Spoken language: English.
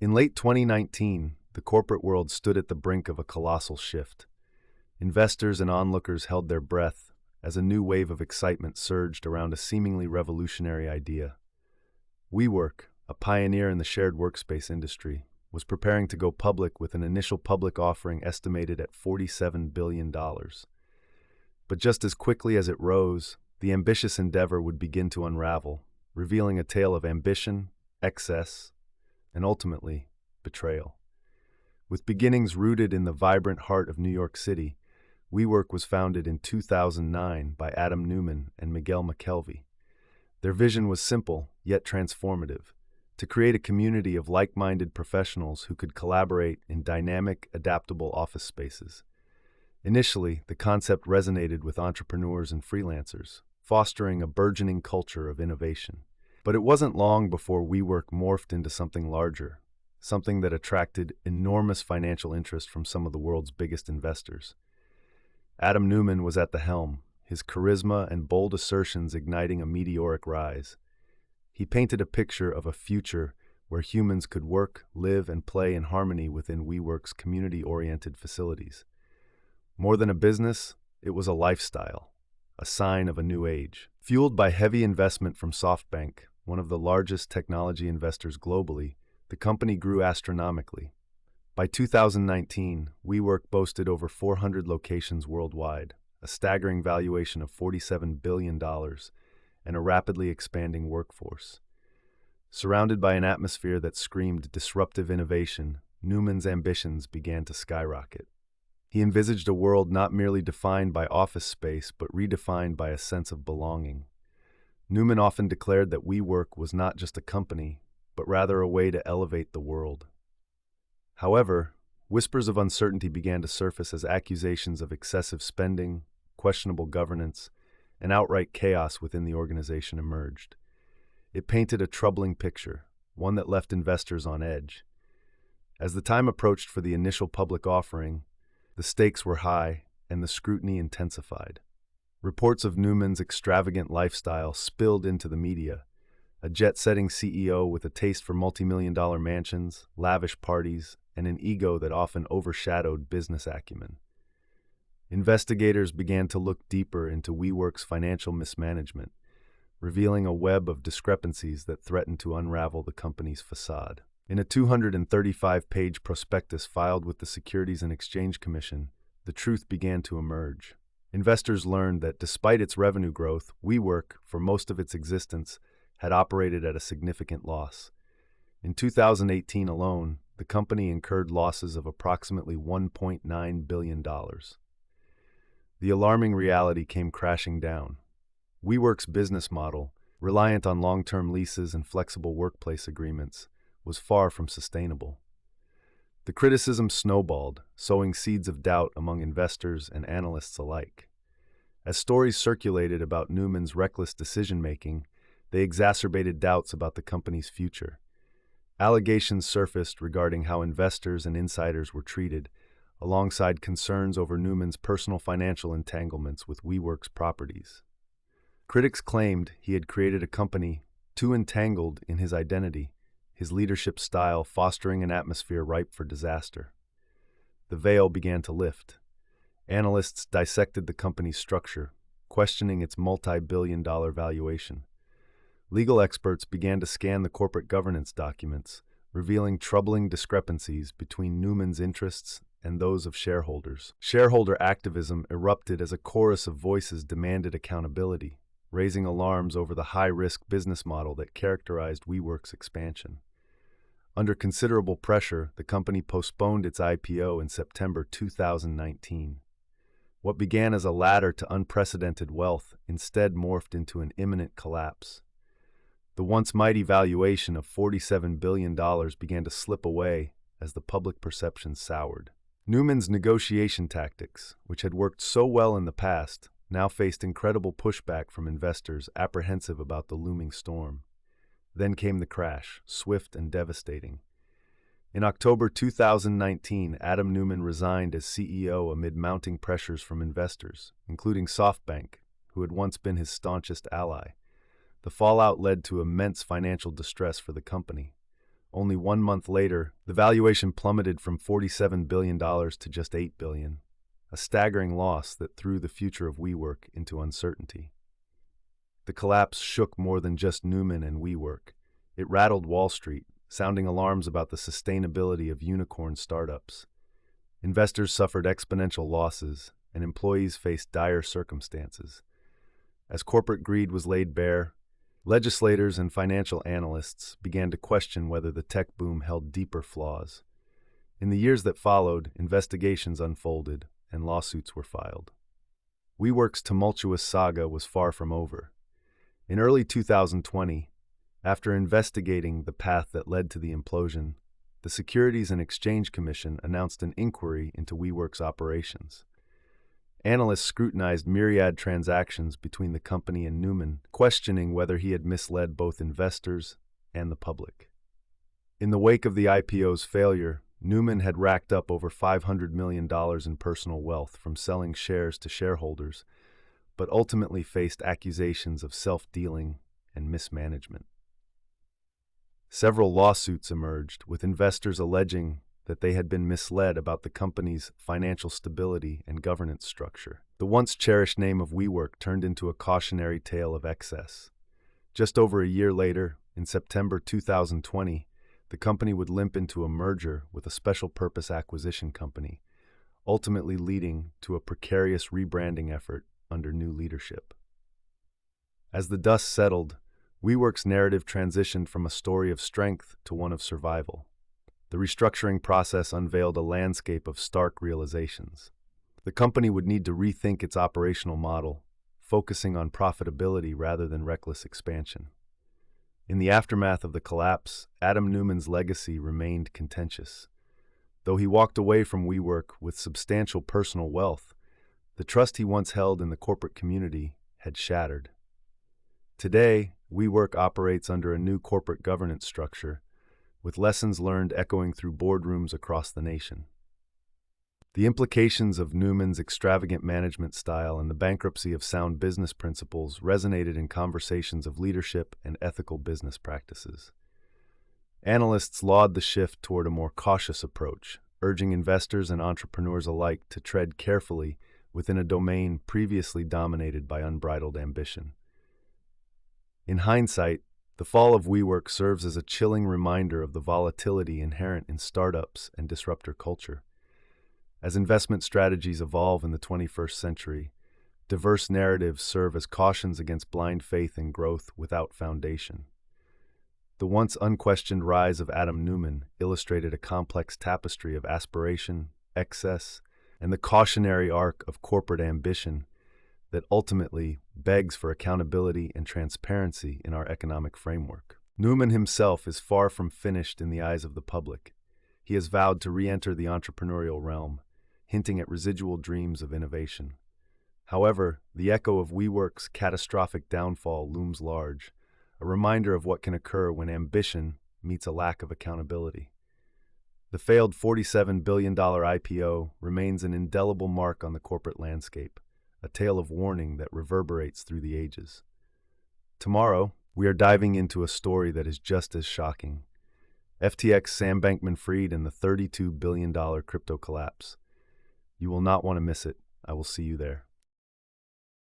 In late 2019, the corporate world stood at the brink of a colossal shift. Investors and onlookers held their breath as a new wave of excitement surged around a seemingly revolutionary idea. WeWork, a pioneer in the shared workspace industry, was preparing to go public with an initial public offering estimated at $47 billion. But just as quickly as it rose, the ambitious endeavor would begin to unravel, revealing a tale of ambition, excess, and ultimately, betrayal. With beginnings rooted in the vibrant heart of New York City, WeWork was founded in 2009 by Adam Neumann and Miguel McKelvey. Their vision was simple, yet transformative: to create a community of like-minded professionals who could collaborate in dynamic, adaptable office spaces. Initially, the concept resonated with entrepreneurs and freelancers, fostering a burgeoning culture of innovation. But it wasn't long before WeWork morphed into something larger, something that attracted enormous financial interest from some of the world's biggest investors. Adam Neumann was at the helm, his charisma and bold assertions igniting a meteoric rise. He painted a picture of a future where humans could work, live, and play in harmony within WeWork's community-oriented facilities. More than a business, it was a lifestyle, a sign of a new age. Fueled by heavy investment from SoftBank, one of the largest technology investors globally, the company grew astronomically. By 2019, WeWork boasted over 400 locations worldwide, a staggering valuation of $47 billion, and a rapidly expanding workforce. Surrounded by an atmosphere that screamed disruptive innovation, Neumann's ambitions began to skyrocket. He envisaged a world not merely defined by office space, but redefined by a sense of belonging. Neumann often declared that WeWork was not just a company, but rather a way to elevate the world. However, whispers of uncertainty began to surface as accusations of excessive spending, questionable governance, and outright chaos within the organization emerged. It painted a troubling picture, one that left investors on edge. As the time approached for the initial public offering, the stakes were high and the scrutiny intensified. Reports of Neumann's extravagant lifestyle spilled into the media. A jet-setting CEO with a taste for multi-million-dollar mansions, lavish parties, and an ego that often overshadowed business acumen. Investigators began to look deeper into WeWork's financial mismanagement, revealing a web of discrepancies that threatened to unravel the company's facade. In a 235-page prospectus filed with the Securities and Exchange Commission, the truth began to emerge. Investors learned that despite its revenue growth, WeWork, for most of its existence, had operated at a significant loss. In 2018 alone, the company incurred losses of approximately $1.9 billion. The alarming reality came crashing down. WeWork's business model, reliant on long-term leases and flexible workplace agreements, was far from sustainable. The criticism snowballed, sowing seeds of doubt among investors and analysts alike. As stories circulated about Neumann's reckless decision-making, they exacerbated doubts about the company's future. Allegations surfaced regarding how investors and insiders were treated, alongside concerns over Neumann's personal financial entanglements with WeWork's properties. Critics claimed he had created a company too entangled in his identity, his leadership style fostering an atmosphere ripe for disaster. The veil began to lift. Analysts dissected the company's structure, questioning its multi-billion-dollar valuation. Legal experts began to scan the corporate governance documents, revealing troubling discrepancies between Neumann's interests and those of shareholders. Shareholder activism erupted as a chorus of voices demanded accountability, raising alarms over the high-risk business model that characterized WeWork's expansion. Under considerable pressure, the company postponed its IPO in September 2019. What began as a ladder to unprecedented wealth instead morphed into an imminent collapse. The once mighty valuation of $47 billion began to slip away as the public perception soured. Neumann's negotiation tactics, which had worked so well in the past, now faced incredible pushback from investors apprehensive about the looming storm. Then came the crash, swift and devastating. In October 2019, Adam Neumann resigned as CEO amid mounting pressures from investors, including SoftBank, who had once been his staunchest ally. The fallout led to immense financial distress for the company. only 1 month later, the valuation plummeted from $47 billion to just $8 billion, a staggering loss that threw the future of WeWork into uncertainty. The collapse shook more than just Neumann and WeWork. It rattled Wall Street, sounding alarms about the sustainability of unicorn startups. Investors suffered exponential losses, and employees faced dire circumstances. As corporate greed was laid bare, legislators and financial analysts began to question whether the tech boom held deeper flaws. In the years that followed, investigations unfolded and lawsuits were filed. WeWork's tumultuous saga was far from over. In early 2020, after investigating the path that led to the implosion, the Securities and Exchange Commission announced an inquiry into WeWork's operations. Analysts scrutinized myriad transactions between the company and Neumann, questioning whether he had misled both investors and the public. In the wake of the IPO's failure, Neumann had racked up over $500 million in personal wealth from selling shares to shareholders, but ultimately faced accusations of self-dealing and mismanagement. Several lawsuits emerged, with investors alleging that they had been misled about the company's financial stability and governance structure. The once cherished name of WeWork turned into a cautionary tale of excess. Just over a year later, in September 2020, the company would limp into a merger with a special purpose acquisition company, ultimately leading to a precarious rebranding effort under new leadership. As the dust settled, WeWork's narrative transitioned from a story of strength to one of survival. The restructuring process unveiled a landscape of stark realizations. The company would need to rethink its operational model, focusing on profitability rather than reckless expansion. In the aftermath of the collapse, Adam Neumann's legacy remained contentious. Though he walked away from WeWork with substantial personal wealth, the trust he once held in the corporate community had shattered. Today, WeWork operates under a new corporate governance structure, with lessons learned echoing through boardrooms across the nation. The implications of Neumann's extravagant management style and the bankruptcy of sound business principles resonated in conversations of leadership and ethical business practices. Analysts laud the shift toward a more cautious approach, urging investors and entrepreneurs alike to tread carefully within a domain previously dominated by unbridled ambition. In hindsight, the fall of WeWork serves as a chilling reminder of the volatility inherent in startups and disruptor culture. As investment strategies evolve in the 21st century, diverse narratives serve as cautions against blind faith in growth without foundation. The once unquestioned rise of Adam Neumann illustrated a complex tapestry of aspiration, excess, and the cautionary arc of corporate ambition that ultimately begs for accountability and transparency in our economic framework. Neumann himself is far from finished in the eyes of the public. He has vowed to re-enter the entrepreneurial realm, hinting at residual dreams of innovation. However, the echo of WeWork's catastrophic downfall looms large, a reminder of what can occur when ambition meets a lack of accountability. The failed $47 billion IPO remains an indelible mark on the corporate landscape, a tale of warning that reverberates through the ages. Tomorrow, we are diving into a story that is just as shocking. FTX Sam Bankman-Fried and the $32 billion crypto collapse. You will not want to miss it. I will see you there.